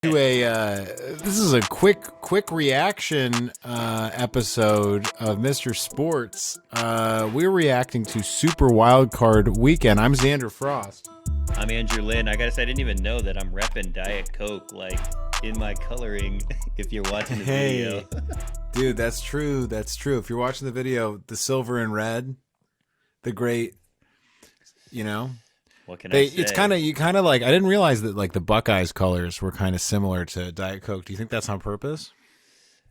To a this is a quick reaction episode of Mr. Sports. We're reacting to Super Wildcard Weekend. I'm Xander Frost. I'm Andrew Lynn. I gotta say, I didn't even know that I'm repping Diet Coke like in my coloring. If you're watching the video, dude, that's true. That's true. If you're watching the video, the silver and red, the great, what can I say? It's kind of I didn't realize that like the Buckeyes colors were kind of similar to Diet Coke. Do you think that's on purpose?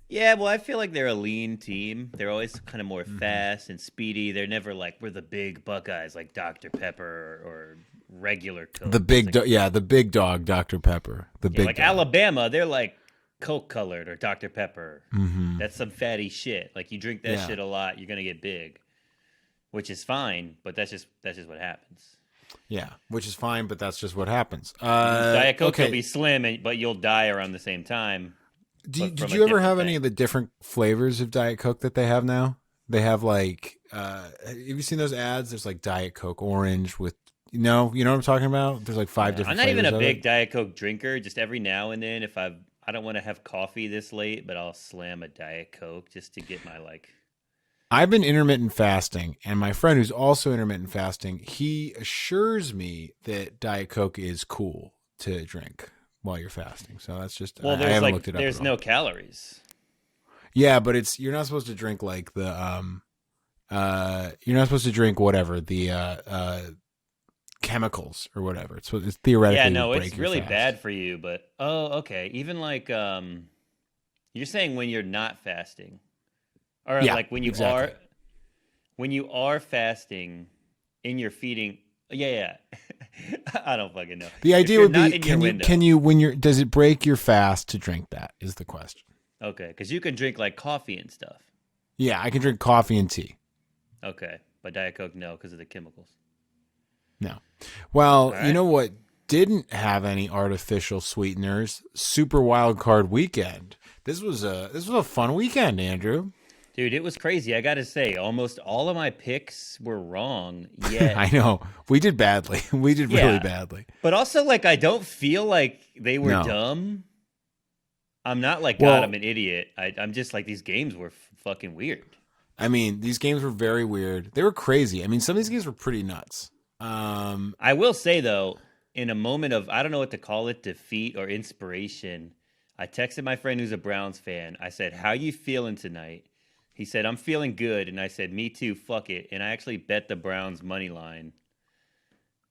Yeah, well, I feel like they're a lean team. They're always kind of more fast and speedy. They're never like we're the big Buckeyes like Dr. Pepper or regular Coke. The big the big dog Dr. Pepper. The big like dog. Alabama, they're like Coke colored or Dr. Pepper. Mm-hmm. That's some fatty shit. Like you drink that shit a lot, you're gonna get big, which is fine. But that's just what happens. Yeah, which is fine, but that's just what happens. Diet Coke will be slim, but you'll die around the same time. Did you ever have any of the different flavors of Diet Coke that they have now? They have like, have you seen those ads? There's like Diet Coke Orange with, you know what I'm talking about? There's like five different flavors. I'm not even a big it. Diet Coke drinker. Just every now and then, if I don't want to have coffee this late, but I'll slam a Diet Coke just to get my like. I've been intermittent fasting, and my friend who's also intermittent fasting, he assures me that Diet Coke is cool to drink while you're fasting. So that's just I haven't looked it up. There's no calories. Yeah, but you're not supposed to drink like the you're not supposed to drink whatever the chemicals or whatever. It's theoretically it's really bad for you. But okay, even like you're saying when you're not fasting. Or like when you are fasting and you're feeding. Yeah. I don't fucking know. The idea would be, can you does it break your fast to drink that is the question. Okay, because you can drink like coffee and stuff. Yeah, I can drink coffee and tea. Okay, but Diet Coke, no, because of the chemicals. No. Well, right. You know what didn't have any artificial sweeteners? Super Wildcard Weekend. This was a fun weekend, Andrew. Dude, it was crazy. I got to say, almost all of my picks were wrong. Yet I know. We did badly. We did really badly. But also, like, I don't feel like they were dumb. I'm not like, God, I'm an idiot. I'm just like, these games were fucking weird. I mean, these games were very weird. They were crazy. I mean, some of these games were pretty nuts. I will say, though, in a moment of, I don't know what to call it, defeat or inspiration, I texted my friend who's a Browns fan. I said, how you feeling tonight? He said, I'm feeling good. And I said, me too, fuck it. And I actually bet the Browns money line.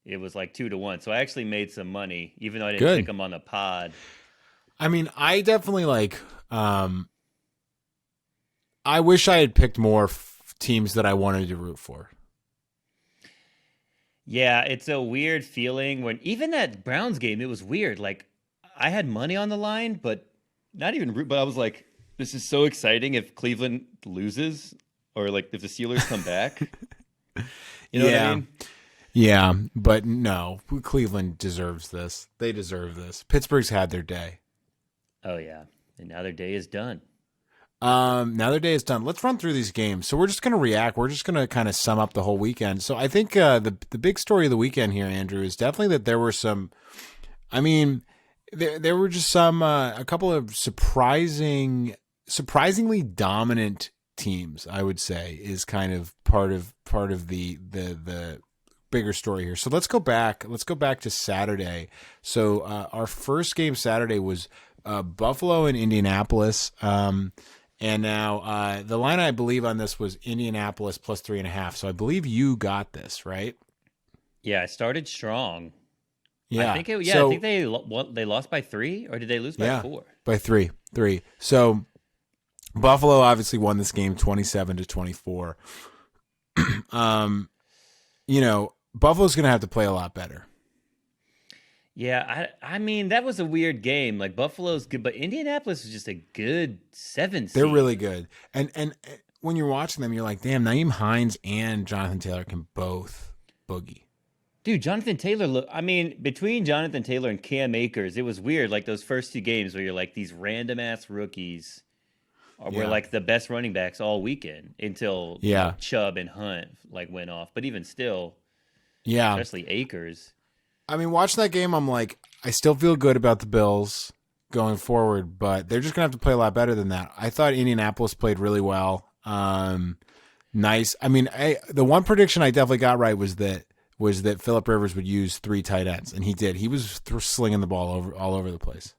It was like 2-1. So I actually made some money, even though I didn't pick them on the pod. I mean, I definitely I wish I had picked more teams that I wanted to root for. Yeah, it's a weird feeling when even that Browns game, it was weird. Like I had money on the line, but not even root, but I was like, this is so exciting if Cleveland loses or like if the Steelers come back. You know what I mean? Yeah, but no, Cleveland deserves this. They deserve this. Pittsburgh's had their day. Oh, yeah. And now their day is done. Let's run through these games. So we're just going to react. We're just going to kind of sum up the whole weekend. So I think the big story of the weekend here, Andrew, is definitely that there were some, I mean, there were just a couple of surprisingly dominant teams, I would say, is kind of part of the bigger story here. So let's go back to Saturday. So our first game Saturday was Buffalo and Indianapolis. And now the line I believe on this was Indianapolis plus 3.5. So I believe you got this, right? Yeah, I started strong. Yeah, I think they lost by 3, or did they lose by 4? By 3. So Buffalo obviously won this game 27-24. Buffalo's going to have to play a lot better. Yeah, I mean, that was a weird game. Like, Buffalo's good, but Indianapolis is just a good 7 seed. They're really good. And when you're watching them, you're like, damn, Nyheim Hines and Jonathan Taylor can both boogie. Dude, Jonathan Taylor, between Jonathan Taylor and Cam Akers, it was weird. Like, those first 2 games where you're like, these random-ass rookies were like the best running backs all weekend until Chubb and Hunt went off. But even still, especially Akers. I mean, watching that game, I'm like, I still feel good about the Bills. going forward, but they're just gonna have to play a lot better than that. I thought Indianapolis played really well. Nice. I mean, the one prediction I definitely got right was that Phillip Rivers would use 3 tight ends, and he did. He was slinging the ball all over the place.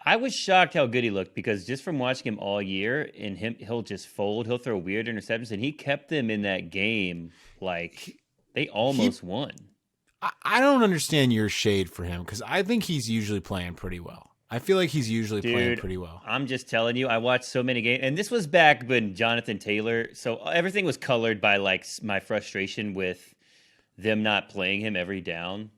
I was shocked how good he looked because just from watching him all year, and he'll just fold. He'll throw weird interceptions, and he kept them in that game like they almost won. I don't understand your shade for him because I think he's usually playing pretty well. I feel like he's usually playing pretty well. I'm just telling you, I watched so many games, and this was back when Jonathan Taylor. So everything was colored by like my frustration with them not playing him every down.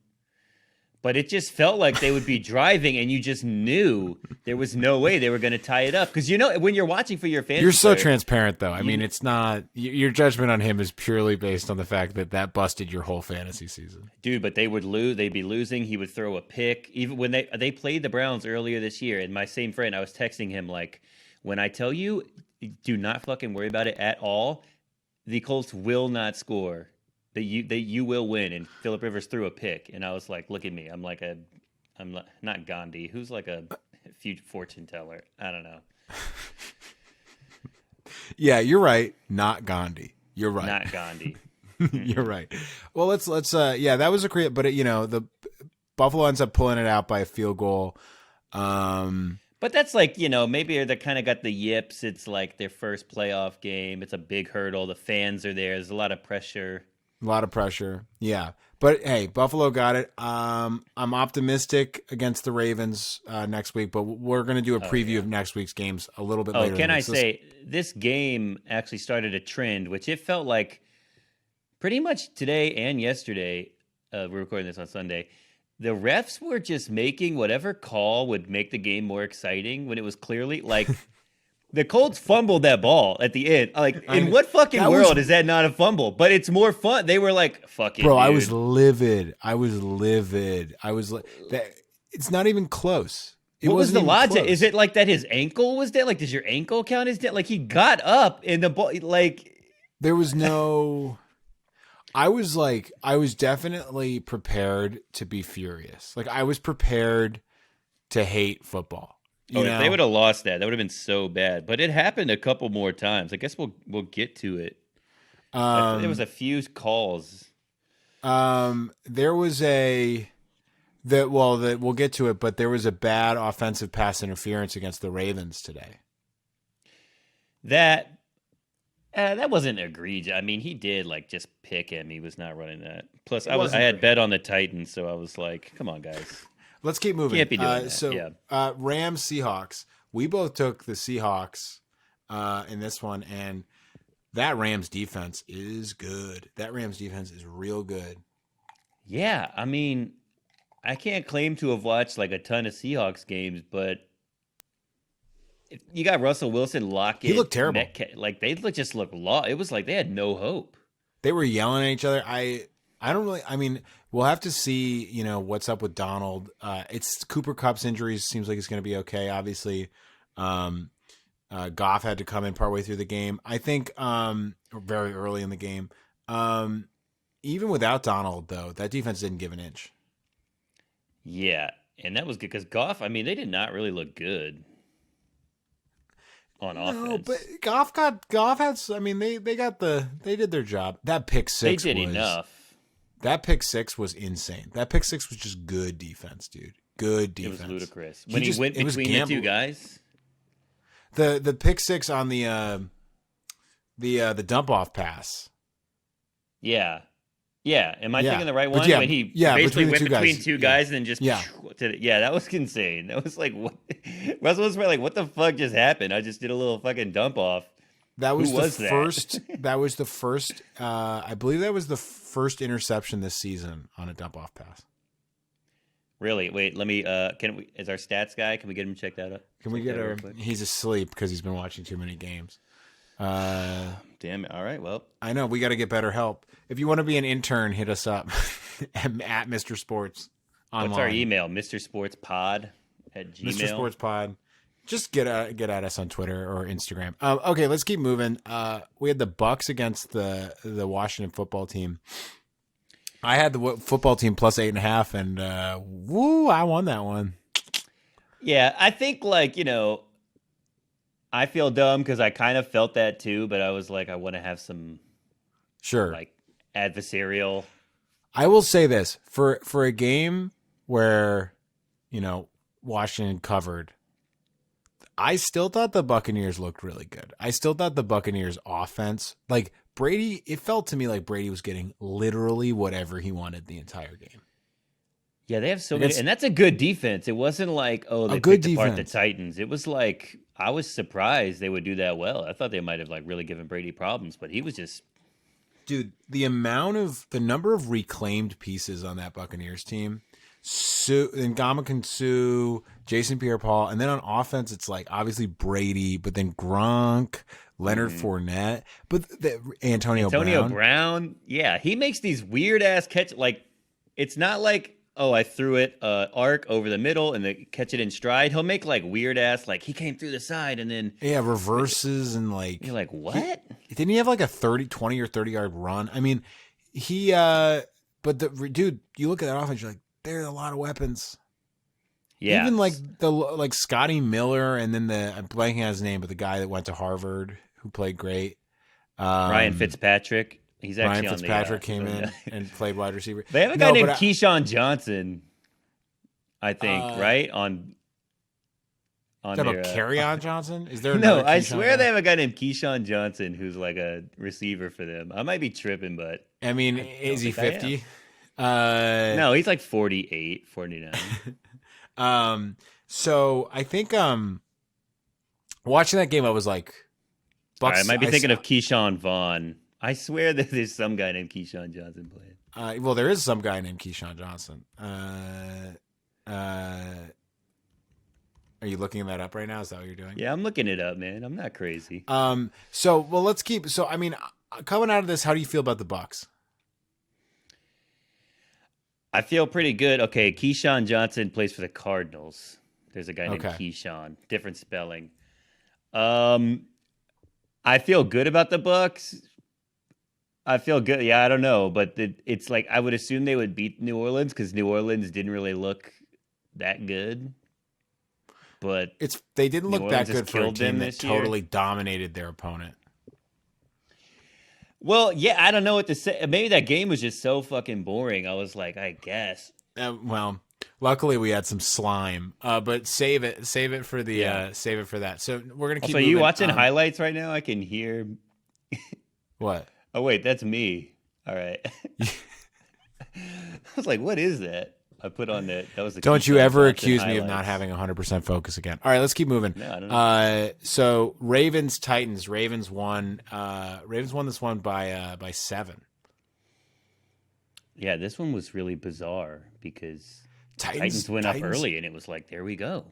But it just felt like they would be driving, and you just knew there was no way they were going to tie it up. Because when you're watching for your fantasy, you're so transparent, though. I mean, it's not your judgment on him is purely based on the fact that busted your whole fantasy season, dude. But they would lose; they'd be losing. He would throw a pick, even when they played the Browns earlier this year. And my same friend, I was texting him like, "When I tell you, do not fucking worry about it at all. The Colts will not score." That you will win, and Phillip Rivers threw a pick, and I was like, "Look at me, I'm not Gandhi, who's like a future fortune teller. I don't know." Yeah, you're right. Not Gandhi. You're right. Not Gandhi. You're right. Well, let's yeah, that was a great, but the Buffalo ends up pulling it out by a field goal. But that's like, maybe they kind of got the yips. It's like their first playoff game. It's a big hurdle. The fans are there. There's a lot of pressure. A lot of pressure. Yeah. But hey, Buffalo got it. I'm optimistic against the Ravens next week, but we're going to do a preview of next week's games a little bit later. Can I say this game actually started a trend, which it felt like pretty much today and yesterday. We're recording this on Sunday. The refs were just making whatever call would make the game more exciting when it was clearly like the Colts fumbled that ball at the end. Like, in what fucking world is that not a fumble? But it's more fun. They were like, "Fuck it, bro." Dude. I was livid. It's not even close. What was the logic? Is it like that his ankle was dead? Like, does your ankle count as dead? Like, he got up in the ball. Like, there was no. I was definitely prepared to be furious. Like, I was prepared to hate football. If they would have lost that would have been so bad. But it happened a couple more times. I guess we'll get to it. There was a few calls. There was we'll get to it, but there was a bad offensive pass interference against the Ravens today. That wasn't egregious. I mean, he did just pick him. He was not running that. Plus, I had bet on the Titans, so I was like, "Come on, guys." Let's keep moving. Can't be doing that. Rams, Seahawks. We both took the Seahawks in this one, and that Rams defense is good. That Rams defense is real good. Yeah, I mean, I can't claim to have watched a ton of Seahawks games, but you got Russell Wilson, Lockett. He looked terrible. They just looked lost. It was like they had no hope. They were yelling at each other. I don't really. I mean, we'll have to see. What's up with Donald. It's Cooper Kupp's injuries. Seems like it's going to be okay. Obviously, Goff had to come in partway through the game. I think very early in the game. Even without Donald, though, that defense didn't give an inch. Yeah, and that was good because Goff. I mean, they did not really look good on offense. No, but Goff had. I mean, they did their job. That pick six. They did enough. That pick six was insane. That pick six was just good defense, dude. Good defense. It was ludicrous. When he went between the two guys. The pick six on the dump off pass. Yeah. Yeah. Am I thinking the right one? When he basically went between two guys and then just that was insane. That was like what Russell was like, what the fuck just happened? I just did a little fucking dump off. That was first. That was the first. I believe that was the first interception this season on a dump off pass. Really? Wait, let me. Is our stats guy? Can we get him to check that out? Can we get her? He's asleep because he's been watching too many games. Damn it! All right, well, I know we got to get better help. If you want to be an intern, hit us up at Mr. Sports. Online. What's our email? MrSportsPod@gmail. Mr. Sports Pod. Just get at us on Twitter or Instagram. Okay, let's keep moving. We had the Bucks against the Washington football team. I had the football team plus 8.5, and I won that one. Yeah, I think like, I feel dumb because I kind of felt that too, but I was like, I want to have some Sure. like adversarial. I will say this for a game where, you know, Washington covered. I still thought the Buccaneers looked really good. I still thought the Buccaneers offense, like Brady, it felt to me like Brady was getting literally whatever he wanted the entire game. Yeah, they have so Like many, it's and that's a good defense. It wasn't like, oh, a they good picked apart the defense. Titans. It was like I was surprised they would do that well. I thought they might have like really given Brady problems, but he was just Dude, the number of reclaimed pieces on that Buccaneers team, Ndamukong Suh, Jason Pierre-Paul, and then on offense it's like obviously Brady, but then Gronk, Leonard Fournette, but Antonio Brown. Brown. Yeah, he makes these weird ass catch. Like it's not like, oh, I threw it arc over the middle and then catch it in stride. He'll make like weird ass, like he came through the side and then Yeah, reverses and like you're like, what? didn't he have like a 20 or 30 yard run? I mean, he but the dude, you look at that offense, you're like, there's a lot of weapons. Yeah, Even like like Scotty Miller, and then I'm blanking on his name, but the guy that went to Harvard who played great. Ryan Fitzpatrick. He's actually Ryan Fitzpatrick on the, came in and played wide receiver. They have a guy named Keyshawn Johnson, I think, right? On their Carryon Johnson? Is there no? another I Keyshawn swear guy? they have a guy named Keyshawn Johnson who's like a receiver for them. I might be tripping, but I mean, is he think I am. 50? No, he's like 48, 49. So I think watching that game, I was like, All right, I might be thinking of Keyshawn Vaughn. I swear that there's some guy named Keyshawn Johnson playing. well, there is some guy named Keyshawn Johnson. Are you looking that up right now? Is that what you're doing? Yeah, I'm looking it up, man. I'm not crazy. Let's keep. So, I mean, coming out of this, how do you feel about the Bucs? I feel pretty good. Okay, Keyshawn Johnson plays for the Cardinals. There's a guy named Okay. Keyshawn, different spelling. I feel good about the Bucs. I feel good. Yeah, I don't know, but it's like I would assume they would beat New Orleans because New Orleans didn't really look that good. But They didn't New look that Orleans has good for a killed them team that this year. totally dominated their opponent. Well, yeah, I don't know what to say. Maybe that game was just so fucking boring. I was like, I guess. Well, luckily we had some slime, but save it for the save it for that. So we're gonna keep. So you watching highlights right now? I can hear. What? Oh wait, that's me. All right. I was like, what is that? I put on that. That was the. Don't you Keyshawn ever Johnson accuse me of highlights. not having 100% focus again. All right, let's keep moving. No, I don't know. So Ravens Titans. Ravens won. Ravens won this one by 7. Yeah, this one was really bizarre because Titans went up early, and it was like, there we go.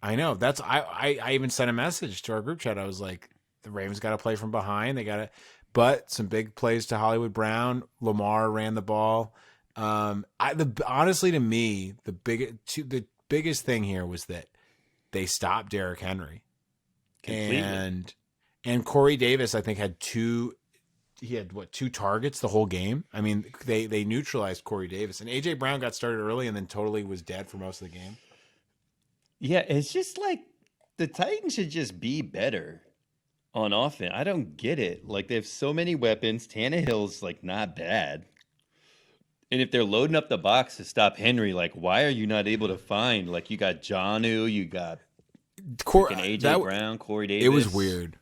I know. That's I even sent a message to our group chat. I was like, the Ravens got to play from behind. They got to, but some big plays to Hollywood Brown. Lamar ran the ball. Honestly, to me, the biggest thing here was that they stopped Derrick Henry, Completely. and Corey Davis. I think had two targets the whole game. I mean, they neutralized Corey Davis, and AJ Brown got started early and then totally was dead for most of the game. Yeah, it's just like the Titans should just be better on offense. I don't get it. Like they have so many weapons. Tannehill's like not bad. And if they're loading up the box to stop Henry, like why are you not able to find like you got Jonnu, you got AJ Brown, Corey Davis? It was weird.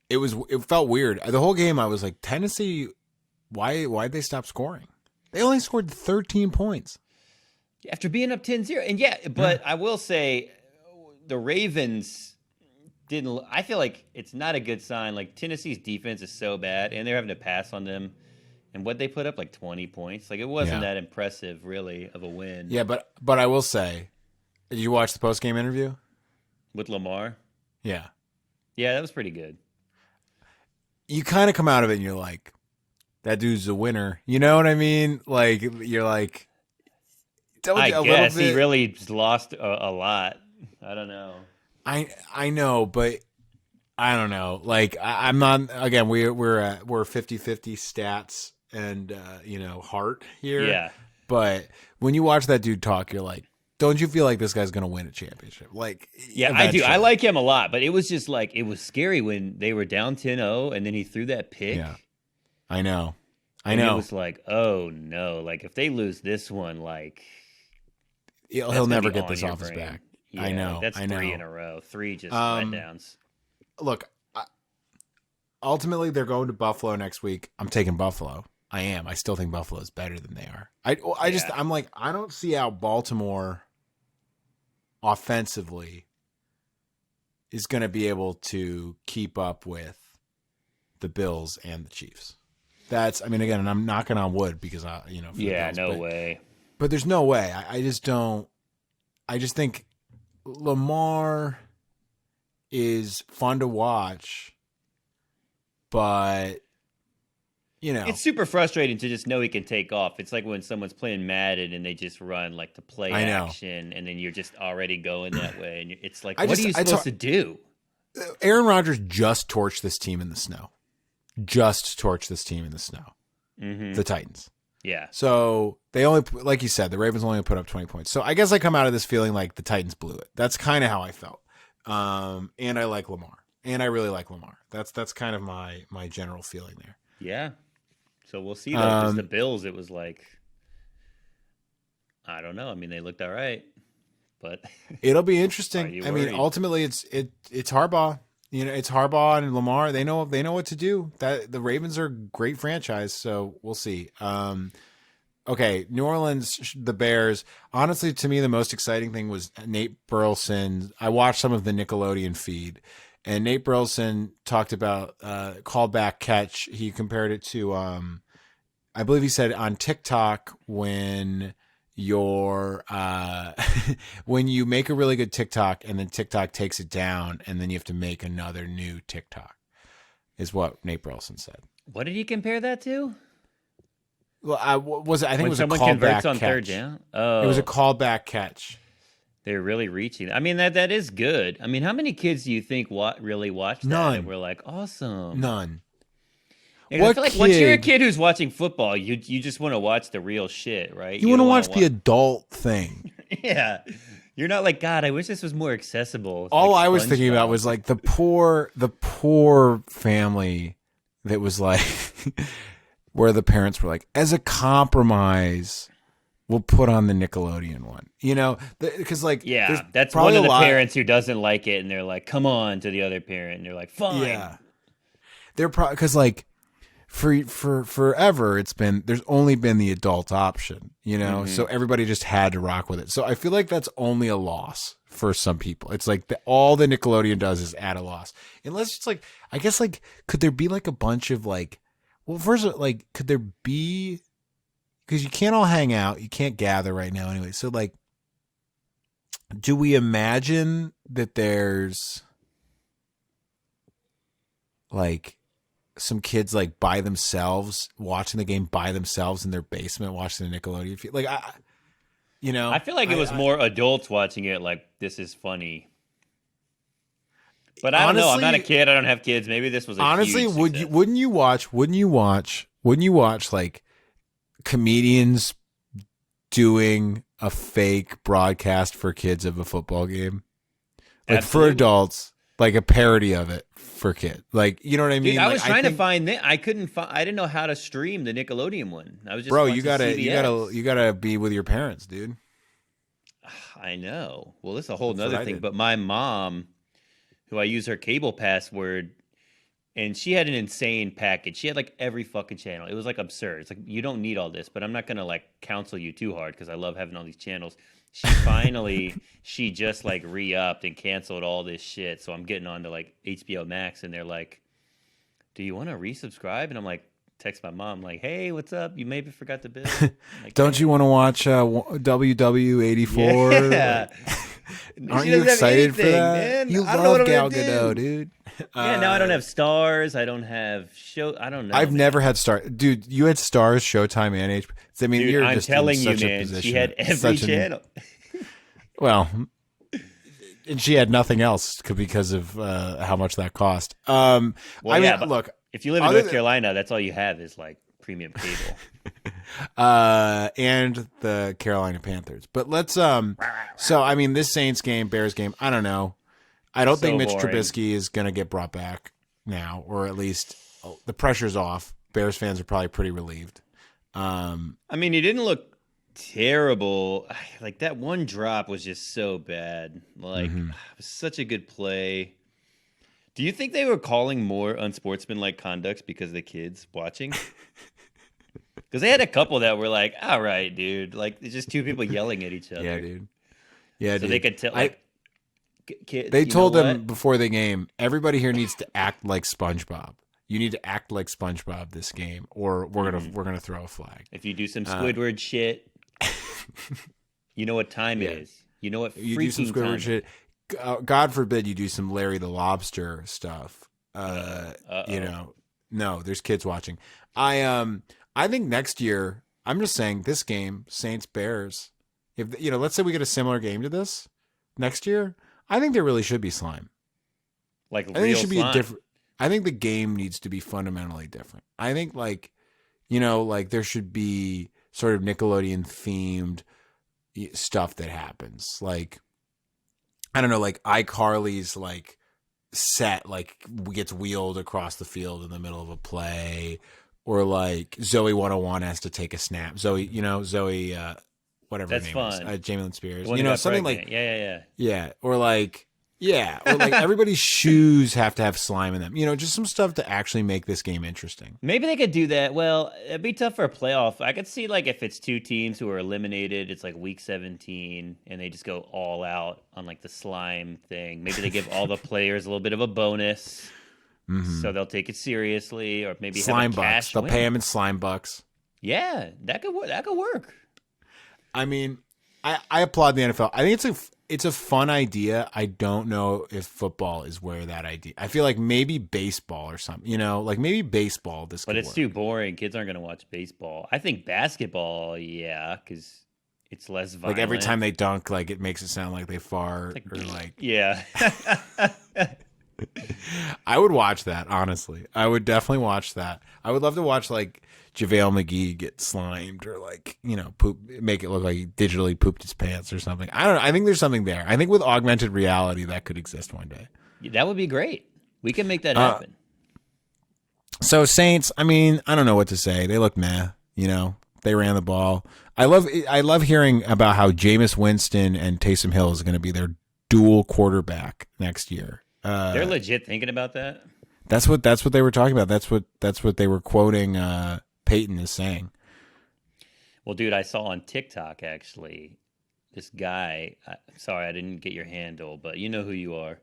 It felt weird. The whole game I was like, Tennessee, why'd they stop scoring? They only scored 13 points. After being up 10-0. And yeah, but I will say the Ravens didn't I feel like it's not a good sign. Like Tennessee's defense is so bad and they're having to pass on them. And what they put up like 20 points. Like it wasn't that impressive really of a win. Yeah, but I will say, did you watch the post-game interview? With Lamar? Yeah. Yeah, that was pretty good. You kind of come out of it and you're like, that dude's a winner. You know what I mean? Like, you're like, I guess he really lost a lot. I don't know. I know, but I don't know. Like, I'm not, again, we're 50-50 stats. And heart here. Yeah. But when you watch that dude talk, you're like, don't you feel like this guy's going to win a championship? Like, yeah, eventually. I do. I like him a lot, but it was just like, it was scary when they were down 10-0 and then he threw that pick. Yeah, I know. And it was like, oh no, like if they lose this one, like he'll never get this off his back. Yeah, I know. Like that's I know. 3 in a row, 3 just letdowns. Look, ultimately they're going to Buffalo next week. I'm taking Buffalo. I am. I still think Buffalo is better than they are. I'm like, I don't see how Baltimore offensively is going to be able to keep up with the Bills and the Chiefs. Again, and I'm knocking on wood because no way. But there's no way. I just don't. I just think Lamar is fun to watch, but it's super frustrating to just know he can take off. It's like when someone's playing Madden and they just run like the play action, and then you're just already going that way, and it's like, what are you supposed to do? Aaron Rodgers just torched this team in the snow. Mm-hmm. The Titans. Yeah. So they only, like you said, the Ravens only put up 20 points. So I guess I come out of this feeling like the Titans blew it. That's kind of how I felt. And I like Lamar. And I really like Lamar. That's kind of my general feeling there. Yeah. So we'll see though. Because the Bills, it was like, I don't know. I mean, they looked all right, but it'll be interesting. I mean, ultimately, it's Harbaugh. It's Harbaugh and Lamar. They know what to do. That the Ravens are a great franchise, so we'll see. Okay, New Orleans, the Bears. Honestly, to me, the most exciting thing was Nate Burleson. I watched some of the Nickelodeon feed, and Nate Burleson talked about callback catch. He compared it to, I believe he said on TikTok when when you make a really good TikTok and then TikTok takes it down and then you have to make another new TikTok is what Nate Burleson said. What did he compare that to? Well, I think it was a someone callback converts on catch. third down. Oh, it was a callback catch. They're really reaching. I mean, that is good. I mean, how many kids do you think really watched that? None. And we're like, awesome. None. I feel like once you're a kid who's watching football, you just want to watch the real shit, right? You want to watch the adult thing. Yeah. You're not like, God, I wish this was more accessible. All like I was thinking about was like the poor family that was like where the parents were like, as a compromise, we'll put on the Nickelodeon one. Because like that's one of the parents who doesn't like it, and they're like, come on, to the other parent, and they're like, fine. Yeah. They're probably because like for forever there's only been the adult option, so everybody just had to rock with it. So I feel like that's only a loss for some people. It's like all the Nickelodeon does is add a loss. Unless it's like, I guess like, could there be like a bunch of like, well, first, like, could there be, because you can't all hang out, you can't gather right now anyway. So like, do we imagine that there's like some kids like by themselves watching the game by themselves in their basement watching the Nickelodeon? Like, I feel like it was more adults watching it like, this is funny. But I don't know. I'm not a kid. I don't have kids. Maybe this was a huge success. Wouldn't you watch like comedians doing a fake broadcast for kids of a football game? Like Absolutely. For adults, like a parody of it for kids. Like, you know what I mean? Dude, I like, was trying to find that. I couldn't find. I didn't know how to stream the Nickelodeon one. I was just bro. watching You CBS. gotta be with your parents, dude. I know. Well, this is a whole nother thing. But my mom, who I use her cable password, and she had an insane package. She had like every fucking channel. It was like absurd. It's like, you don't need all this, but I'm not gonna like counsel you too hard because I love having all these channels. She just like re-upped and canceled all this shit. So I'm getting on to like HBO Max, and they're like, do you want to resubscribe? And I'm like, text my mom like, hey, what's up? You maybe forgot the bill. Like, don't you want to watch WW84? Yeah. Aren't you excited for that? Man. You love Gal Gadot, dude. Yeah, now I don't have Stars. I don't have show. I don't know. I've never had Stars. Dude, you had Stars, Showtime, and HBO. I mean, dude, I'm telling you, man. She had every channel. Well, and she had nothing else because of how much that cost. Look, if you live in North Carolina, that's all you have is like premium cable. And the Carolina Panthers. But let's so I mean this Saints game, Bears game, I don't know. I don't think So Mitch boring. Trubisky is going to get brought back now, or at least the pressure's off. Bears fans are probably pretty relieved. I mean, he didn't look terrible. Like that one drop was just so bad. Like it was such a good play. Do you think they were calling more unsportsmanlike conducts because of the kids watching? Because they had a couple that were like, "All right, dude," like it's just two people yelling at each other. Yeah, dude. Yeah, So dude. they could tell. Like, kids, They you know told them what? before the game, everybody here needs to act like SpongeBob. You need to act like SpongeBob this game, or we're gonna throw a flag. If you do some Squidward shit, you know what time Yeah. it is. You know what You do some freaking time. Squidward shit. God forbid you do some Larry the Lobster stuff. You know, no, there's kids watching. I think next year, I'm just saying this game, Saints Bears. If let's say we get a similar game to this next year, I think there really should be slime. Like I think real it should be slime. a different. I think the game needs to be fundamentally different. I think like there should be sort of Nickelodeon themed stuff that happens. Like I don't know, like iCarly's like set like gets wheeled across the field in the middle of a play, or like Zoe 101 has to take a snap. Zoe, whatever That's her name fun. is, Jamie Lynn Spears. The one who got Something pregnant. like yeah. or like everybody's shoes have to have slime in them. Just some stuff to actually make this game interesting. Maybe they could do that. Well, it'd be tough for a playoff. I could see like if it's two teams who are eliminated, it's like week 17, and they just go all out on like the slime thing. Maybe they give all the players a little bit of a bonus, so they'll take it seriously, or maybe Slime have a bucks. cash They'll win. pay them in slime bucks. Yeah, that could work. That could work. I mean, I applaud the NFL. I think it's a fun idea. I don't know if football is where that idea. I feel like maybe baseball or something. Like maybe baseball. But But it's too boring. Kids aren't going to watch baseball. I think basketball, yeah, because it's less violent. Like every time they dunk, like it makes it sound like they fart or like. Yeah. I would watch that, honestly. I would definitely watch that. I would love to watch like JaVale McGee get slimed or like, poop, make it look like he digitally pooped his pants or something. I don't know. I think there's something there. I think with augmented reality that could exist one day. That would be great. We can make that happen. So Saints, I mean, I don't know what to say. They look meh, They ran the ball. I love hearing about how Jameis Winston and Taysom Hill is going to be their dual quarterback next year. They're legit thinking about that. That's what they were talking about. That's what they were quoting Peyton is saying. Well, dude, I saw on TikTok actually this guy. Sorry, I didn't get your handle, but you know who you are.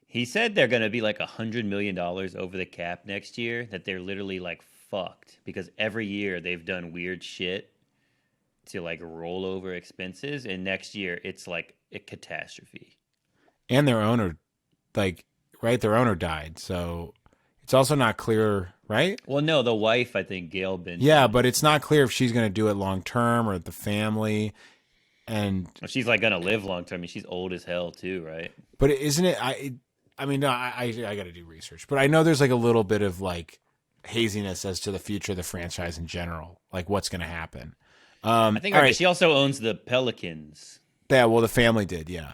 He said they're going to be like $100 million over the cap next year. That they're literally like fucked because every year they've done weird shit to like roll over expenses, and next year it's like a catastrophe. And their owner, their owner died, so it's also not clear, right? Well, no, the wife, I think Gail Benson. Yeah, but it's not clear if she's going to do it long term or the family. And she's like going to live long term. I mean, she's old as hell too, right? But isn't it? I mean, no, I got to do research, but I know there's like a little bit of like haziness as to the future of the franchise in general, like what's going to happen. I think right. She also owns the Pelicans. Yeah, well, the family did, yeah.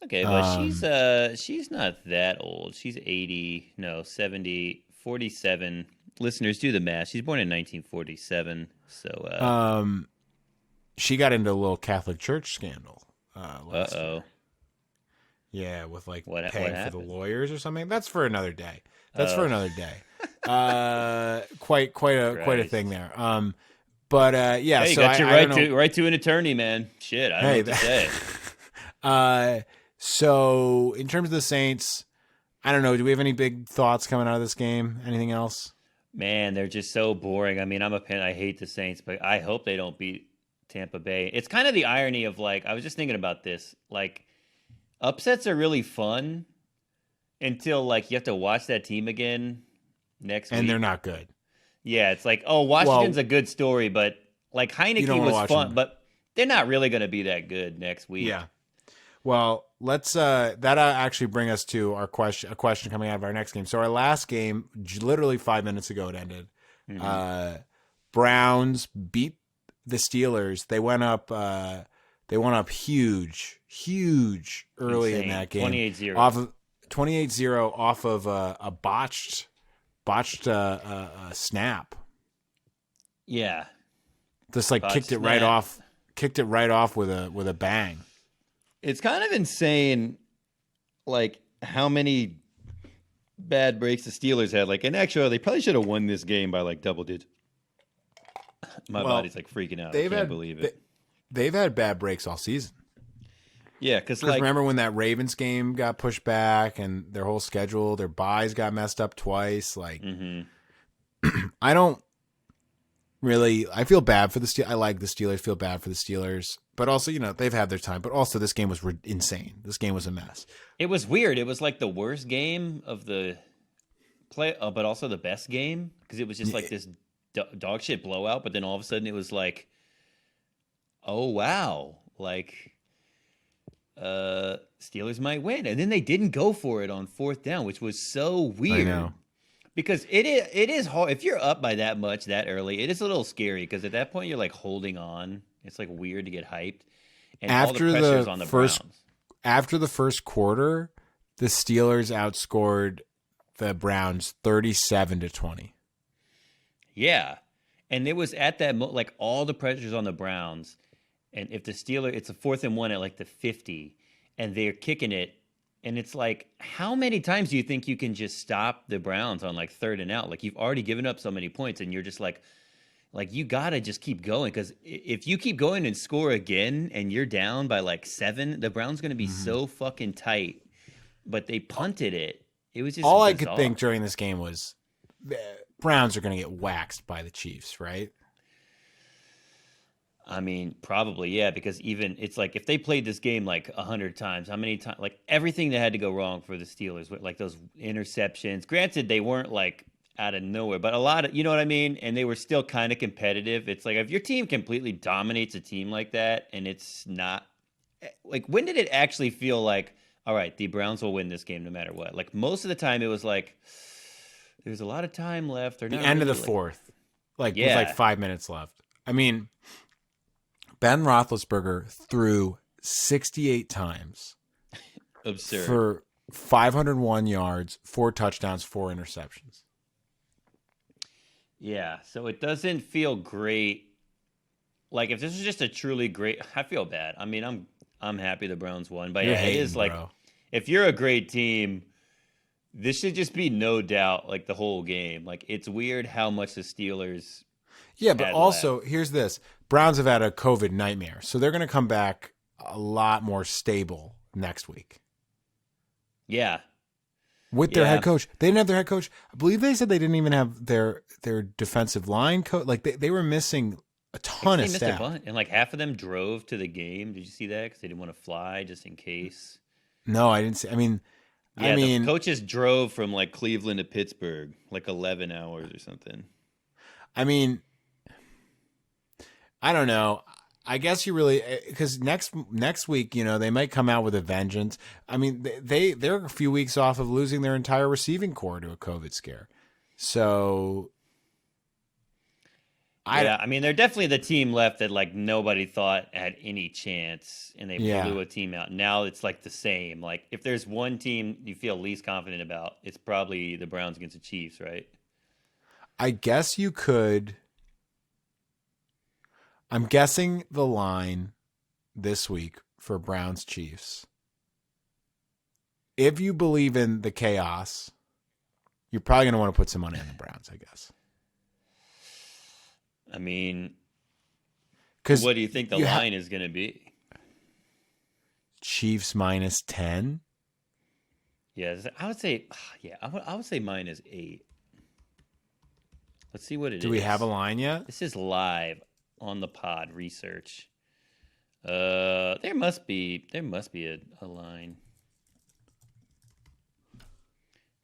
Okay, but she's not that old. She's 70, 47. Listeners, do the math. She's born in 1947. So she got into a little Catholic Church scandal. Last uh-oh. year. Yeah, with like What paying for happened? the lawyers or something. That's for another day. For another day. Quite a thing there. But yeah, Hey, you so got your I don't know. right to an attorney, man. Shit, I don't know what to say. So in terms of the Saints, I don't know. Do we have any big thoughts coming out of this game? Anything else? Man, they're just so boring. I mean, I hate the Saints, but I hope they don't beat Tampa Bay. It's kind of the irony of like, I was just thinking about this. Like, upsets are really fun until like you have to watch that team again next week. And they're not good. Yeah, it's like, oh, Washington's a good story, but like Heineke was fun, but they're not really going to be that good next week. Yeah. Well, let's that actually bring us to a question coming out of our next game. So our last game, literally 5 minutes ago, it ended. Mm-hmm. Browns beat the Steelers. They went up. They went up huge early in Insane. that game. 28-0. Off of 28-0 off of a botched snap. Yeah. Just like Botched kicked it right off with a bang. It's kind of insane, like, how many bad breaks the Steelers had. Like, and actually, they probably should have won this game by, like, double digits. My body's, like, freaking out. I can't believe it. They've had bad breaks all season. Yeah, because, like... remember when that Ravens game got pushed back and their whole schedule, their buys got messed up twice? Like, I don't really... I feel bad for the Steelers. I like the Steelers, feel bad for the Steelers. But also, they've had their time. But also, this game was insane. This game was a mess. It was weird. It was like the worst game of the play, but also the best game. Because it was just like this dog shit blowout. But then all of a sudden, it was like, oh, wow. Like... Steelers might win, and then they didn't go for it on fourth down, which was so weird. I know. Because it is hard if you're up by that much that early. It is a little scary because at that point you're like holding on. It's like weird to get hyped, and After all the pressure's on the Browns. After the first quarter, the Steelers outscored the Browns 37-20. Yeah, and it was at that like all the pressure's on the Browns. And if the Steelers, it's a 4th and 1 at like the 50, and they're kicking it, and it's like, how many times do you think you can just stop the Browns on like 3rd and out? Like you've already given up so many points, and you're just like you gotta just keep going because if you keep going and score again, and you're down by like 7, the Browns gonna be so fucking tight. But they punted it. It was just all bizarre. I could think during this game was the Browns are gonna get waxed by the Chiefs, right? I mean, probably, yeah, because even it's like if they played this game like 100 times, how many times, like everything that had to go wrong for the Steelers, like those interceptions. Granted, they weren't like out of nowhere, but a lot of, you know what I mean? And they were still kind of competitive. It's like if your team completely dominates a team like that and it's not, like, when did it actually feel like, all right, the Browns will win this game no matter what? Like most of the time it was like, there's a lot of time left. Or the end of the fourth, with like 5 minutes left. I mean, Ben Roethlisberger threw 68 times. Absurd. For 501 yards, 4 touchdowns, 4 interceptions. Yeah, so it doesn't feel great. Like if this was just a truly great, I feel bad. I mean, I'm happy the Browns won, but yeah, it is like if you're a great team, this should just be no doubt like the whole game. Like it's weird how much the Steelers. Yeah, but also here's this: Browns have had a COVID nightmare, so they're going to come back a lot more stable next week. Yeah. With their head coach. They didn't have their head coach. I believe they said they didn't even have their defensive line coach. Like they were missing a ton of staff. And like half of them drove to the game. Did you see that? Because they didn't want to fly just in case. No, I didn't see. I mean, the coaches drove from like Cleveland to Pittsburgh, like 11 hours or something. I mean, I don't know. I guess you really, because next week, they might come out with a vengeance. I mean, they're a few weeks off of losing their entire receiving core to a COVID scare. So, I mean, they're definitely the team left that like nobody thought had any chance, and they blew a team out. Now it's like the same. Like if there's one team you feel least confident about, it's probably the Browns against the Chiefs, right? I guess you could. I'm guessing the line this week for Browns Chiefs. If you believe in the chaos, you're probably going to want to put some money on the Browns, I guess. I mean, what do you think the line is going to be? Chiefs minus 10? Yeah, I would say, I would say minus 8. Let's see what it is. Do we have a line yet? This is live on the pod research. There must be a line.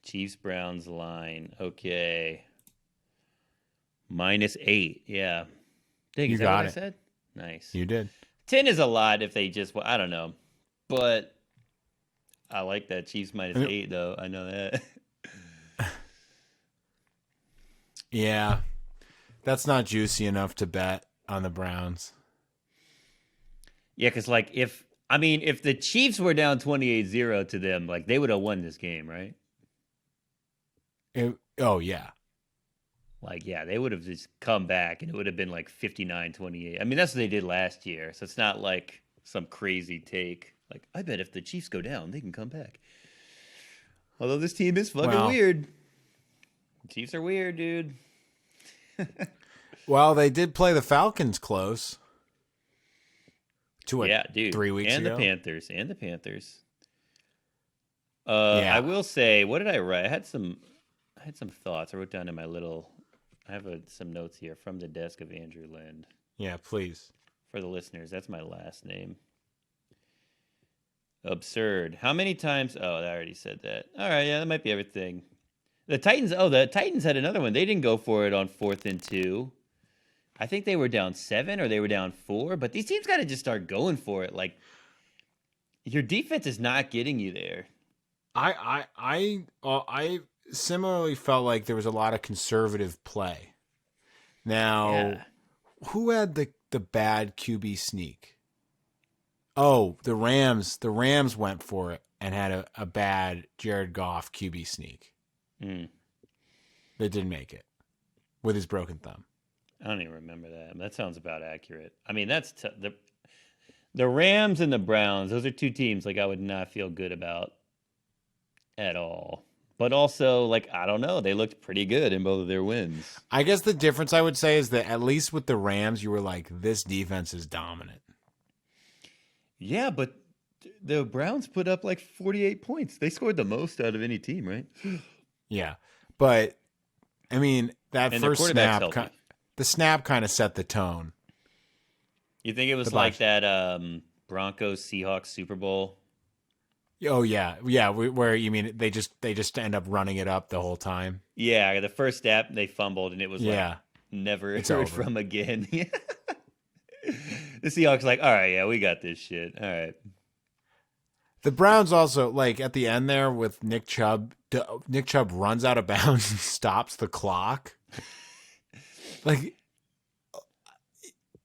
Chiefs Browns line. Okay. Minus 8. Yeah. Dang, is that what I said? Nice. You did. 10 is a lot if they just, I don't know. But I like that Chiefs minus 8 though. I know that. Yeah. That's not juicy enough to bet on the Browns. Yeah, because like if the Chiefs were down 28-0 to them, like they would have won this game, right? Oh yeah. Like, yeah, they would have just come back and it would have been like 59-28. I mean, that's what they did last year. So it's not like some crazy take. Like, I bet if the Chiefs go down, they can come back. Although this team is fucking weird. Chiefs are weird, dude. Well, they did play the Falcons close. Yeah, dude. 3 weeks and ago? And the Panthers. I will say, what did I write? I had some thoughts. I wrote down in my little. I have some notes here from the desk of Andrew Lind. Yeah, please. For the listeners, that's my last name. Absurd. How many times? Oh, I already said that. All right, yeah, that might be everything. The Titans. Oh, the Titans had another one. They didn't go for it on 4th and 2. I think they were down 7 or they were down 4. But these teams got to just start going for it. Like your defense is not getting you there. I similarly felt like there was a lot of conservative play. Now, who had the bad QB sneak? Oh, the Rams. The Rams went for it and had a bad Jared Goff QB sneak. That didn't make it with his broken thumb. I don't even remember that. That sounds about accurate. I mean, that's the Rams and the Browns. Those are two teams like I would not feel good about at all. But also, like, I don't know. They looked pretty good in both of their wins. I guess the difference I would say is that at least with the Rams, you were like, this defense is dominant. Yeah, but the Browns put up like 48 points. They scored the most out of any team, right? Yeah. But, I mean, that and first snap, the snap kind of set the tone. You think it was like that Broncos Seahawks Super Bowl? Oh yeah, where you mean they just end up running it up the whole time? Yeah, the first step they fumbled and it was like never heard from again. The Seahawks like, all right, yeah, we got this shit. All right. The Browns also like at the end there with Nick Chubb. Nick Chubb runs out of bounds and stops the clock. Like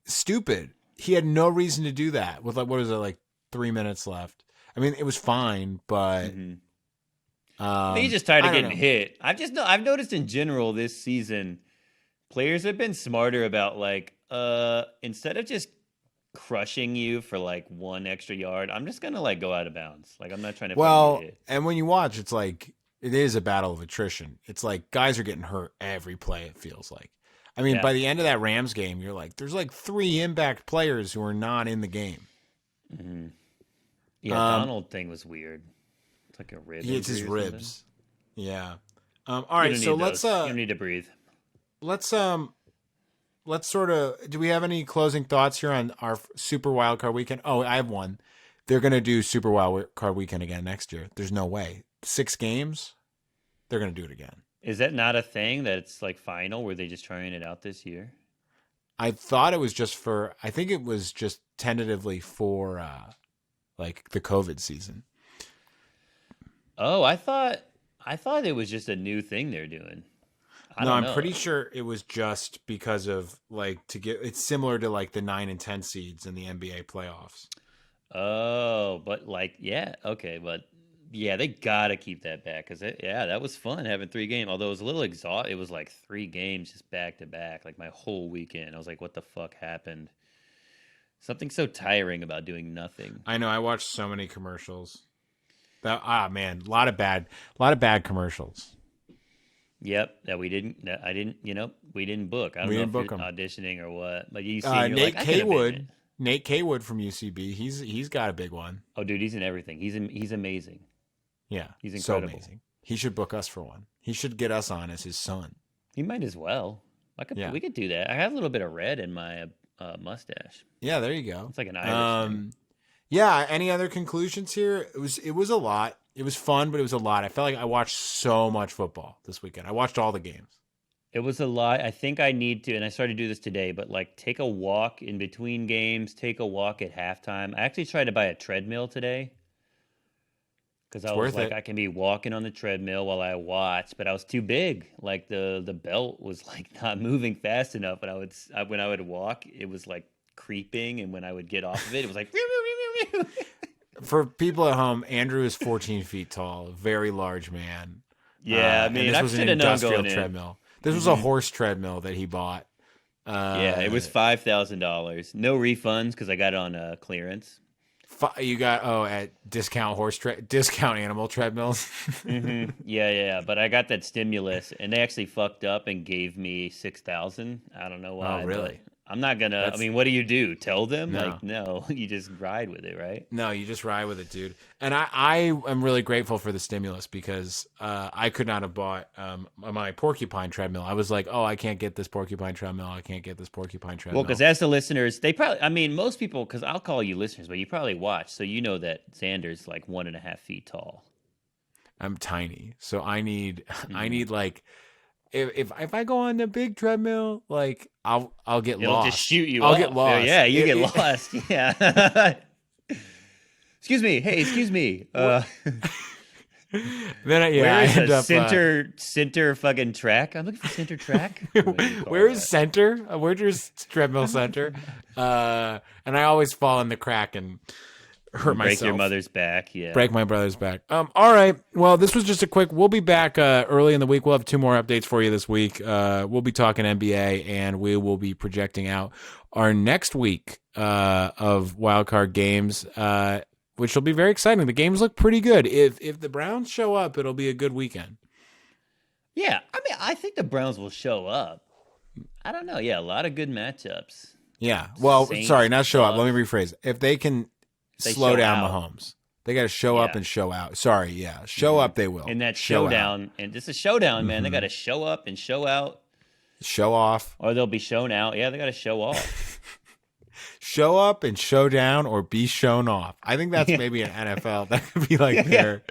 stupid. He had no reason to do that with like what is it like 3 minutes left. I mean, it was fine, but he's just tired of getting hit. I've noticed in general this season, players have been smarter about like instead of just crushing you for like 1 extra yard, I'm just gonna like go out of bounds. Like I'm not trying to. Well, and when you watch, it's like it is a battle of attrition. It's like guys are getting hurt every play. It feels like. I mean, by the end of that Rams game, you're like, there's like 3 impact players who are not in the game. Mm-hmm. Yeah, Donald thing was weird. It's like a rib. It's his ribs. Yeah. All right, so let's. You don't need to breathe. Let's sort of. Do we have any closing thoughts here on our Super Wildcard Weekend? Oh, I have one. They're gonna do Super Wildcard Weekend again next year. There's no way. 6 games. They're gonna do it again. Is that not a thing that it's like final? Were they just trying it out this year? I thought it was just for. I think it was just tentatively for. Like the COVID season. Oh, I thought it was just a new thing they're doing. I'm pretty sure it was just because of like to get. It's similar to like the 9 and 10 seeds in the NBA playoffs. Oh, but like, yeah, okay, but yeah, they gotta keep that back because that was fun having 3 games. Although it was a little exhausting. It was like 3 games just back to back, like my whole weekend. I was like, what the fuck happened? Something so tiring about doing nothing. I know. I watched so many commercials. Man, a lot of bad commercials. Yep, that we didn't book. I don't know if you're auditioning or what, but you see, Nate Kaywood. Nate Kaywood from UCB. He's got a big one. Oh, dude, he's in everything. He's amazing. Yeah, he's incredible. So amazing. He should book us for one. He should get us on as his son. He might as well. We could do that. I have a little bit of red in my mustache. Yeah, there you go. It's like an Irish thing. Yeah. Any other conclusions here? It was a lot. It was fun, but it was a lot. I felt like I watched so much football this weekend. I watched all the games. It was a lot. I think I need to, and I started to do this today, but like take a walk in between games, take a walk at halftime. I actually tried to buy a treadmill today because It's I was worth like, it. I can be walking on the treadmill while I watch, but I was too big. Like the belt was like not moving fast enough, and when I would walk, it was like creeping, and when I would get off of it, it was like. For people at home, Andrew is 14 feet tall, very large man. Yeah, I And mean, this I was an should have known industrial going in. treadmill. This was a horse treadmill that he bought. Yeah, it was $5,000. No refunds because I got it on clearance. You got at discount animal treadmills. Yeah. But I got that stimulus, and they actually fucked up and gave me 6,000. I don't know why. Oh, really? But I'm not gonna. That's- I mean, what do? Tell them? No. Like, no, you just ride with it, right? No, you just ride with it, dude. And I am really grateful for the stimulus because I could not have bought my porcupine treadmill. I was like, oh, I can't get this porcupine treadmill. I can't get this porcupine treadmill. Well, because as the listeners, they probably. I mean, most people, because I'll call you listeners, but you probably watch, so you know that Xander's like 1.5 feet tall. I'm tiny, so I need like. If I go on the big treadmill, like I'll get It'll lost. just shoot you. I'll get lost. Yeah, you get lost. Yeah. Excuse me. Hey, excuse me. Then I Where is end a up center fucking track? I'm looking for center track. where is center? Where's treadmill center? And I always fall in the crack and hurt myself. Break your mother's back. Yeah. Break my brother's back. All right. Well, this was just a quick. We'll be back early in the week. We'll have 2 more updates for you this week. We'll be talking NBA, and we will be projecting out our next week of wildcard games, which will be very exciting. The games look pretty good. If the Browns show up, it'll be a good weekend. Yeah. I mean, I think the Browns will show up. I don't know. Yeah, a lot of good matchups. Yeah. Well, Saints, sorry, not show up. Bucks. Let me rephrase. If they can They slow show down out. Mahomes, they got to show up Yeah. and show out. Sorry, yeah, show up. They will. In that Show out. showdown, and this is showdown, man. They got to show up and show out, Show off. or they'll be shown out. Yeah, they got to show off. Show up and show down, or be shown off. I think that's maybe an NFL. That could be like their,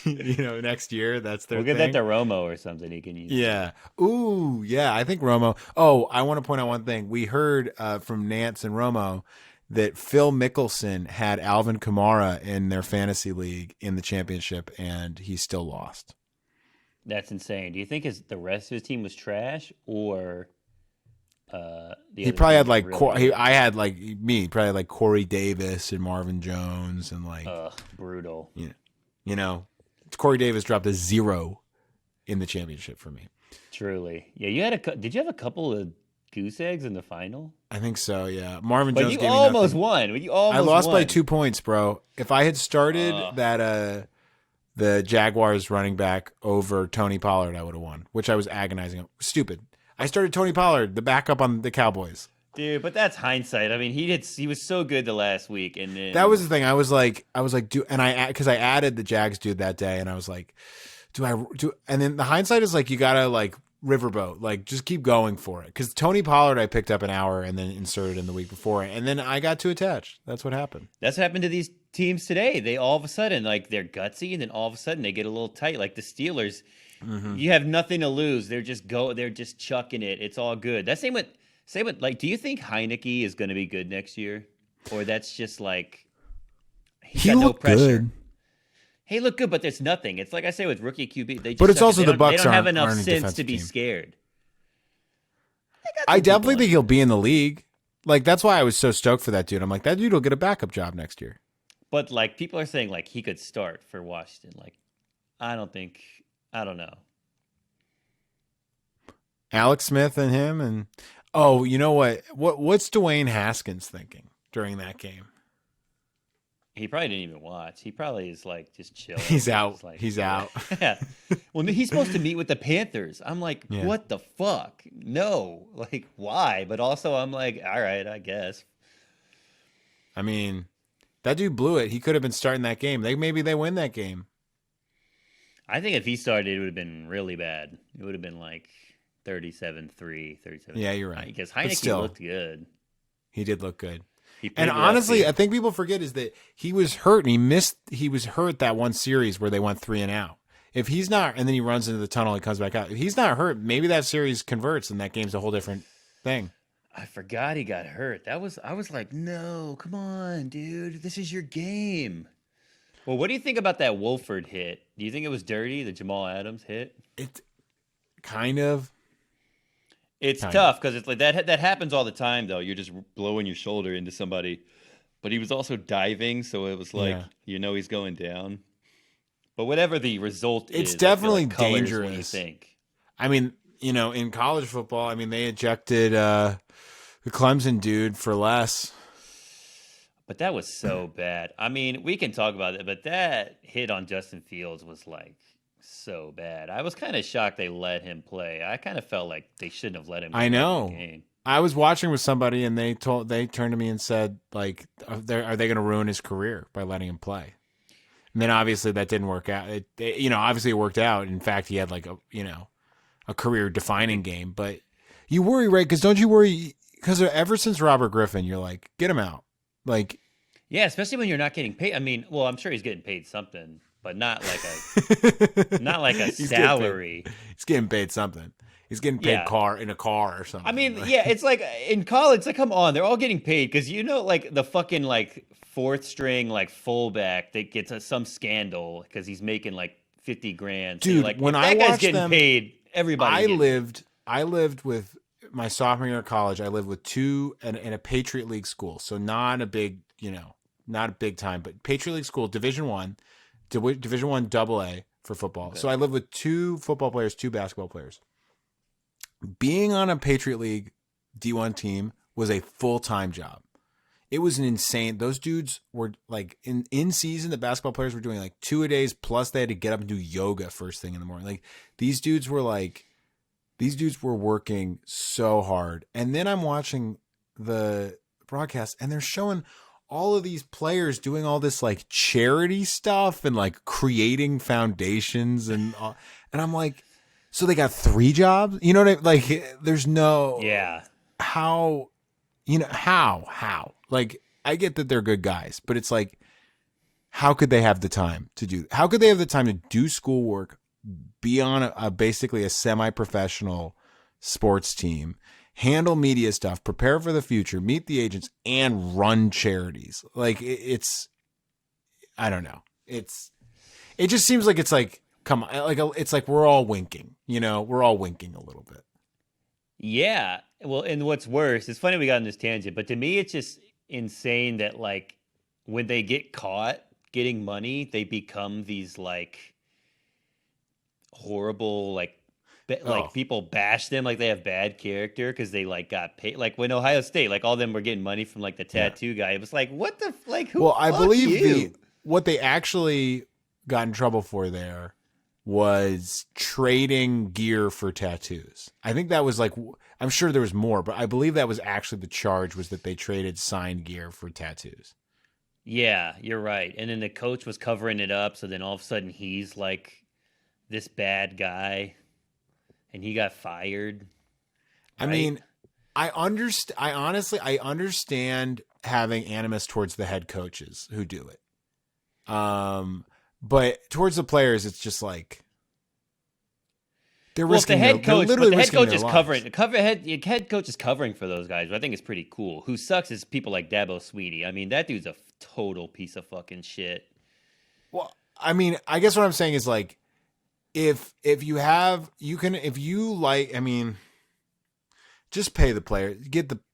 next year. That's their. We'll give thing. that to Romo or something. He can use. Yeah. Ooh, yeah. I think Romo. Oh, I want to point out one thing. We heard from Nance and Romo that Phil Mickelson had Alvin Kamara in their fantasy league in the championship, and he still lost. That's insane. Do you think the rest of his team was trash, or the He other probably team had was like really I had like me probably had like Corey Davis and Marvin Jones and like brutal? Corey Davis dropped a 0 in the championship for me. Truly, yeah. You had did you have a couple of goose eggs in the final? I think so. Yeah, Marvin But Jones you gave me almost nothing. won. You almost I lost won. by 2 points, bro. If I had started the Jaguars running back over Tony Pollard, I would have won, which I was agonizing. Stupid. I started Tony Pollard, the backup on the Cowboys. Dude, but that's hindsight. I mean, he was so good the last week, and then That was the thing. I was like, because I added the Jags dude that day, and I was like, and then the hindsight is like, you gotta like riverboat, like just keep going for it. Because Tony Pollard, I picked up an hour and then inserted in the week before, and then I got too attached. That's what happened. That's what happened to these teams today. They all of a sudden like they're gutsy, and then all of a sudden they get a little tight. Like the Steelers, you have nothing to lose. They're just chucking it. It's all good. That's same with like. Do you think Heineke is going to be good next year, or that's just like he's got no pressure? Good. He looked good, but there's nothing. It's like I say with rookie QB. They just But it's suck. also They the don't- Bucs They don't have aren't enough a sense defensive to be team. scared. I definitely think he'll be in the league. Like that's why I was so stoked for that dude. I'm like, that dude will get a backup job next year. But like people are saying, like he could start for Washington. Like I don't know. Alex Smith and him, and you know what's Dwayne Haskins thinking during that game? He probably didn't even watch. He probably is like just chilling. He's out. Just like, He's out. Yeah. Well, he's supposed to meet with the Panthers. I'm like, Yeah. what the fuck? No. Like, why? But also, I'm like, all right, I guess. I mean, that dude blew it. He could have been starting that game. Maybe they win that game. I think if he started, it would have been really bad. It would have been like 37-3, 37. Yeah, you're right. Because But Heineke still, looked good. he did look good. He played And well honestly, too. I think people forget is that he was hurt and he was hurt that one series where they went 3 and out. If he's not, and then he runs into the tunnel and comes back out. If he's not hurt, maybe that series converts and that game's a whole different thing. I forgot he got hurt. I was like, no, come on, dude. This is your game. Well, what do you think about that Wolford hit? Do you think it was dirty, the Jamal Adams hit? It kind of, It's kind of. tough because it's like that happens all the time though. You're just blowing your shoulder into somebody. But he was also diving, so it was like Yeah. he's going down. But whatever the result It's is, I feel definitely like colors what you dangerous. think. I mean, in college football, I mean, they ejected the Clemson dude for less. But that was so bad. I mean, we can talk about it, but that hit on Justin Fields was like so bad. I was kind of shocked they let him play. I kind of felt like they shouldn't have let him I go into the know. game. I was watching with somebody, and they turned to me and said, like, are they going to ruin his career by letting him play? And then obviously that didn't work out. Obviously it worked out. In fact, he had like a career defining game. But you worry, right? Because don't you worry? Because ever since Robert Griffin, you're like, get him out. Like, Yeah, especially when you're not getting paid. I mean, well, I'm sure he's getting paid something, but not like a he's salary. He's getting paid something. He's getting paid Yeah. in a car or something. I mean, yeah, it's like in college, like come on, they're all getting paid because like the fucking like fourth string like fullback that gets some scandal because he's making like 50 grand. So Dude, you're like, when if I that guy's watched getting them, paid, everybody. I lived with my sophomore year of college. I lived with two in a Patriot League school, so not a big, not a big time, but Patriot League school, Division One AA for football. Okay. So I lived with two football players, two basketball players. Being on a Patriot League D1 team was a full-time job. It was an insane. Those dudes were like in season. The basketball players were doing like 2 a days. Plus they had to get up and do yoga first thing in the morning. Like these dudes were working so hard. And then I'm watching the broadcast and they're showing all of these players doing all this like charity stuff and like creating foundations and I'm like, so they got 3 jobs? You know what I mean? Like there's no how. How? Like, I get that they're good guys, but it's like, how could they have the time to do schoolwork, be on basically a semi-professional sports team, handle media stuff, prepare for the future, meet the agents, and run charities? Like, I don't know. It just seems like it's like, come on, like it's like we're all winking, we're all winking a little bit. Yeah. Well, and what's worse, it's funny we got on this tangent, but to me, it's just insane that like when they get caught getting money, they become these like horrible, like people bash them like they have bad character because they like got paid. Like when Ohio State, like all of them were getting money from like the tattoo guy. It was like, what the like? Who? Well, I believe you? What they actually got in trouble for there was trading gear for tattoos. I think that was like, I'm sure there was more, but I believe that was actually the charge, was that they traded signed gear for tattoos. Yeah, you're right. And then the coach was covering it up. So then all of a sudden he's like this bad guy and he got fired. Right? I mean, I understand having animus towards the head coaches who do it. But towards the players, it's just like they're risking. The head coach is lives. head coach is covering for those guys. Which I think is pretty cool. Who sucks is people like Dabo Swinney. I mean, that dude's a total piece of fucking shit. Well, I mean, I guess what I'm saying is like, if you just pay the players.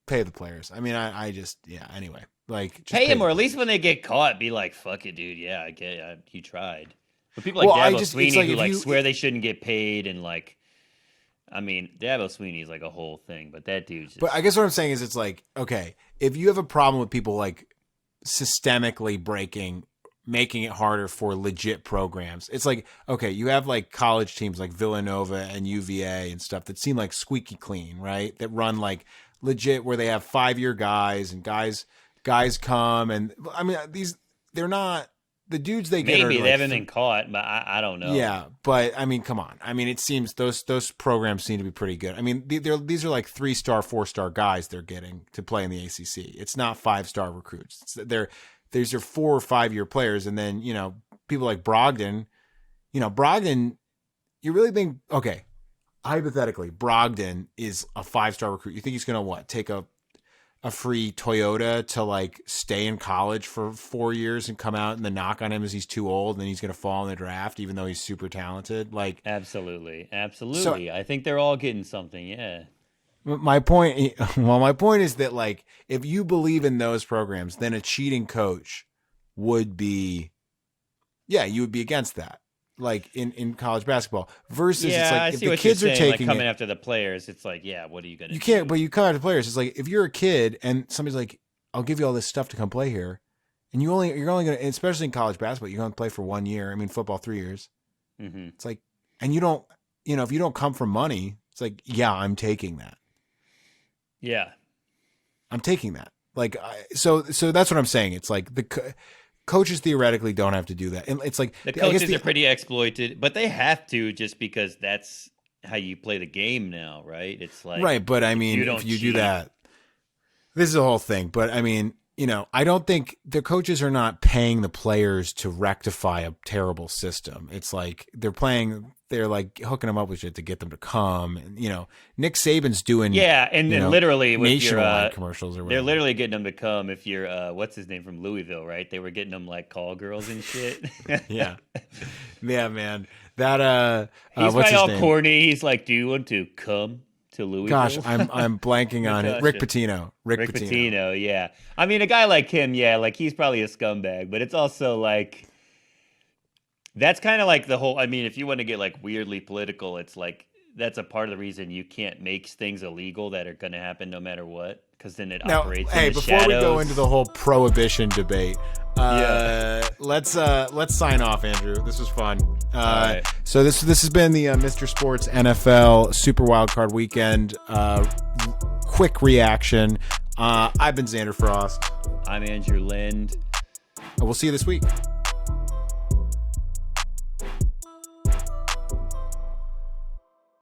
Pay the players. I mean, anyway. Like, just pay him, or at players. least when they get caught, be like, "Fuck it, dude. Yeah, I get it. You tried." But people like Dabo Swinney like, who like swear they shouldn't get paid, and like, I mean, Dabo Swinney is like a whole thing. But that dude's just... But I guess what I'm saying is, it's like, okay, if you have a problem with people like systemically making it harder for legit programs, it's like, okay, you have like college teams like Villanova and UVA and stuff that seem like squeaky clean, right? That run like legit, where they have 5-year guys and guys come, and I mean, they're not the dudes they get. Maybe they haven't been caught, but I don't know. Yeah, but I mean, come on. I mean, it seems those programs seem to be pretty good. I mean, these are like 3-star, 4-star guys they're getting to play in the ACC. It's not 5-star recruits. These are 4 or 5-year players, and then people like Brogdon. Brogdon. You really think, okay? Hypothetically, Brogdon is a 5-star recruit. You think he's going to take a a free Toyota to like stay in college for 4 years and come out, and the knock on him is he's too old and he's going to fall in the draft, even though he's super talented. Like, Absolutely. so Absolutely. I think they're all getting something. Yeah. my point, well, my point is that like, if you believe in those programs, then a cheating coach would be, yeah, you would be against that. Like in college basketball versus it's Yeah, like I if see the what you're kids are saying. Like taking coming it, after the players, it's like, yeah, what are you going to you do? can't, but you cut out the players. It's like if you're a kid and somebody's like, I'll give you all this stuff to come play here, and you're only gonna, especially in college basketball, you're gonna play for 1 year. I mean, football 3 years. Mm-hmm. It's like, and you don't, if you don't come from money, it's like, yeah, I'm taking that. Yeah. I'm taking that. Like, so that's what I'm saying. It's like coaches theoretically don't have to do that, and it's like The coaches are pretty exploited, but they have to just because that's how you play the game now, right? It's like right. But I mean, don't if you cheat. do that, this is the whole thing. But I mean, I don't think the coaches are not paying the players to rectify a terrible system. It's like they're like hooking them up with shit to get them to come. And, Nick Saban's doing, Yeah, and literally with nationwide commercials or whatever. they're literally getting them to come. If you're what's his name from Louisville, right? They were getting them like call girls and shit. yeah, man. That he's what's probably his all name? corny. He's like, "Do you want to come to Louisville?" Gosh, I'm blanking on it. Rick Pitino. Rick Pitino, yeah. I mean, a guy like him, yeah, like he's probably a scumbag, but it's also like that's kind of like the whole. I mean, if you want to get like weirdly political, it's like that's a part of the reason you can't make things illegal that are going to happen no matter what, because then it operates. Hey, in the before shadows. we go into the whole prohibition debate, let's sign off, Andrew. This was fun. Right. So this has been the Mr. Sports NFL Super Wildcard Weekend quick reaction. I've been Xander Frost. I'm Andrew Lind. We'll see you this week.